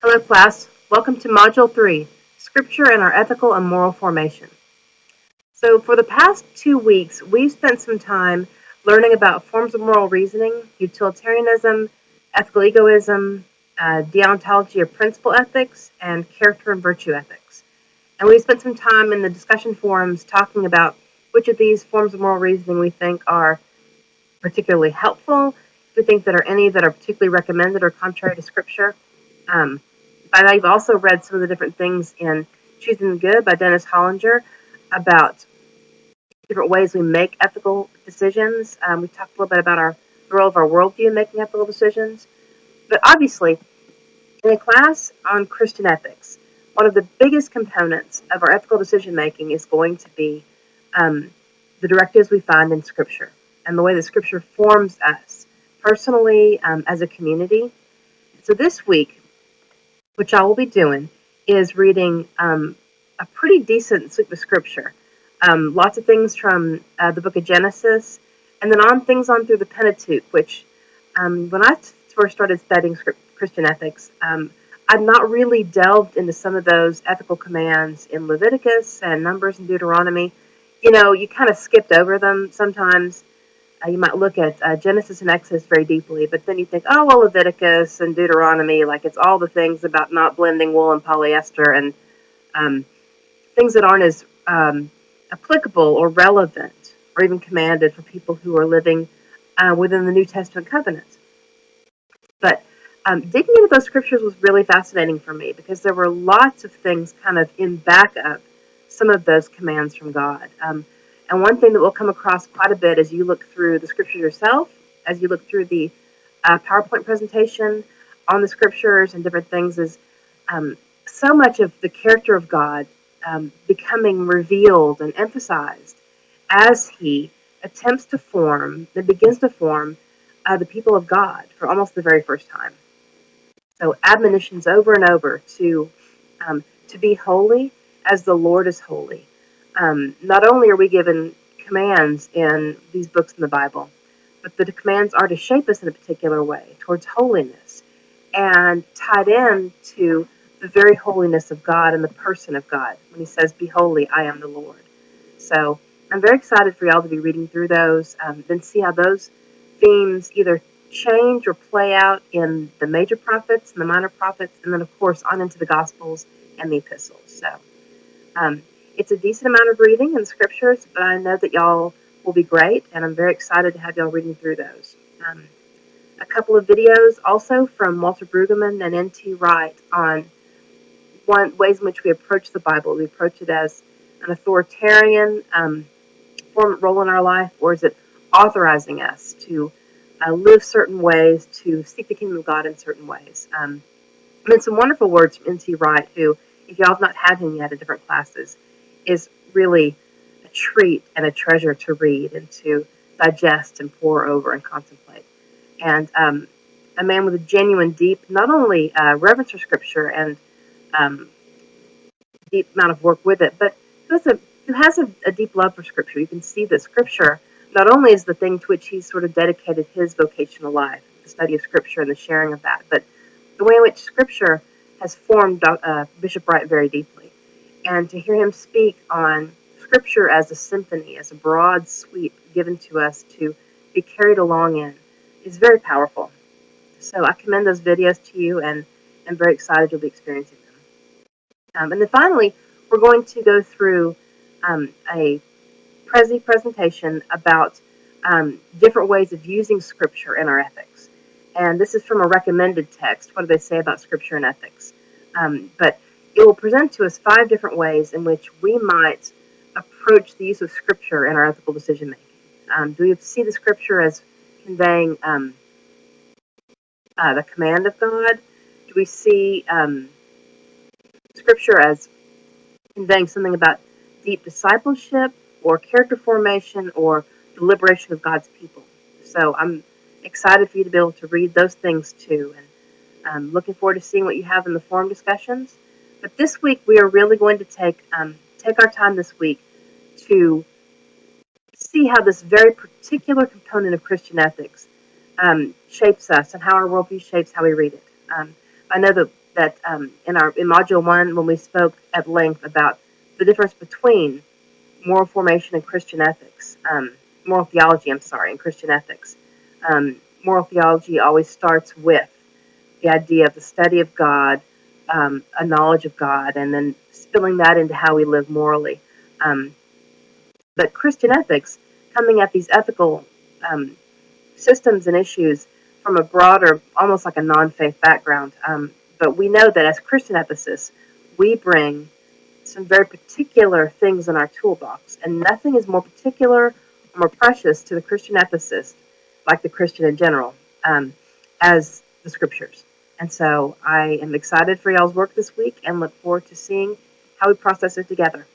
Hello class, welcome to Module 3, Scripture and our Ethical and Moral Formation. So for the past 2 weeks, we've spent some time learning about forms of moral reasoning, utilitarianism, ethical egoism, deontology or principle ethics, and character and virtue ethics. And we spent some time in the discussion forums talking about which of these forms of moral reasoning we think are particularly helpful, if we think that are any that are particularly recommended or contrary to Scripture. But I've also read some of the different things in Choosing the Good by Dennis Hollinger about different ways we make ethical decisions. We talked a little bit about the role of our worldview in making ethical decisions. But obviously, in a class on Christian ethics, one of the biggest components of our ethical decision making is going to be the directives we find in Scripture and the way that Scripture forms us personally as a community. So this week, which I will be doing, is reading a pretty decent sweep of Scripture. Lots of things from the book of Genesis, and then things on through the Pentateuch, which when I first started studying Christian ethics, I'd not really delved into some of those ethical commands in Leviticus and Numbers and Deuteronomy. You know, you kind of skipped over them sometimes. You might look at Genesis and Exodus very deeply, but then you think, oh, well, Leviticus and Deuteronomy, like it's all the things about not blending wool and polyester and things that aren't as applicable or relevant or even commanded for people who are living within the New Testament covenant. But digging into those scriptures was really fascinating for me because there were lots of things kind of in back of some of those commands from God. And one thing that we'll come across quite a bit as you look through the scriptures yourself, as you look through the PowerPoint presentation on the scriptures and different things, is so much of the character of God becoming revealed and emphasized as he attempts to form, and begins to form the people of God for almost the very first time. So admonitions over and over to be holy as the Lord is holy. Not only are we given commands in these books in the Bible, but the commands are to shape us in a particular way towards holiness and tied in to the very holiness of God and the person of God when he says, be holy, I am the Lord. So I'm very excited for y'all to be reading through those, then see how those themes either change or play out in the major prophets and the minor prophets, and then of course on into the Gospels and the epistles. So it's a decent amount of reading in the scriptures, but I know that y'all will be great, and I'm very excited to have y'all reading through those. A couple of videos also from Walter Brueggemann and N.T. Wright on ways in which we approach the Bible. We approach it as an authoritarian role in our life, or is it authorizing us to live certain ways, to seek the kingdom of God in certain ways. And some wonderful words from N.T. Wright, who, if y'all have not had him yet in different classes, is really a treat and a treasure to read and to digest and pore over and contemplate. And a man with a genuine, deep, not only reverence for Scripture and deep amount of work with it, but who has a deep love for Scripture. You can see that Scripture not only is the thing to which he's sort of dedicated his vocational life, the study of Scripture and the sharing of that, but the way in which Scripture has formed Bishop Wright very deeply. And to hear him speak on Scripture as a symphony, as a broad sweep given to us to be carried along in, is very powerful. So I commend those videos to you, and I'm very excited you'll be experiencing them. And then finally, we're going to go through a presentation about different ways of using Scripture in our ethics. And this is from a recommended text. What do they say about Scripture and ethics? But it will present to us 5 different ways in which we might approach the use of Scripture in our ethical decision making. Do we see the Scripture as conveying the command of God? Do we see Scripture as conveying something about deep discipleship or character formation or the liberation of God's people? So I'm excited for you to be able to read those things too, and I'm looking forward to seeing what you have in the forum discussions. But this week we are really going to take our time this week to see how this very particular component of Christian ethics shapes us and how our worldview shapes how we read it. I know that that in Module 1, when we spoke at length about the difference between moral formation and Christian ethics, moral theology, and Christian ethics. Moral theology always starts with the idea of the study of God, a knowledge of God, and then spilling that into how we live morally. But Christian ethics, coming at these ethical systems and issues from a broader, almost like a non-faith background. But we know that as Christian ethicists, we bring some very particular things in our toolbox, and nothing is more particular or more precious to the Christian ethicist, like the Christian in general, as the scriptures. And so I am excited for y'all's work this week and look forward to seeing how we process it together.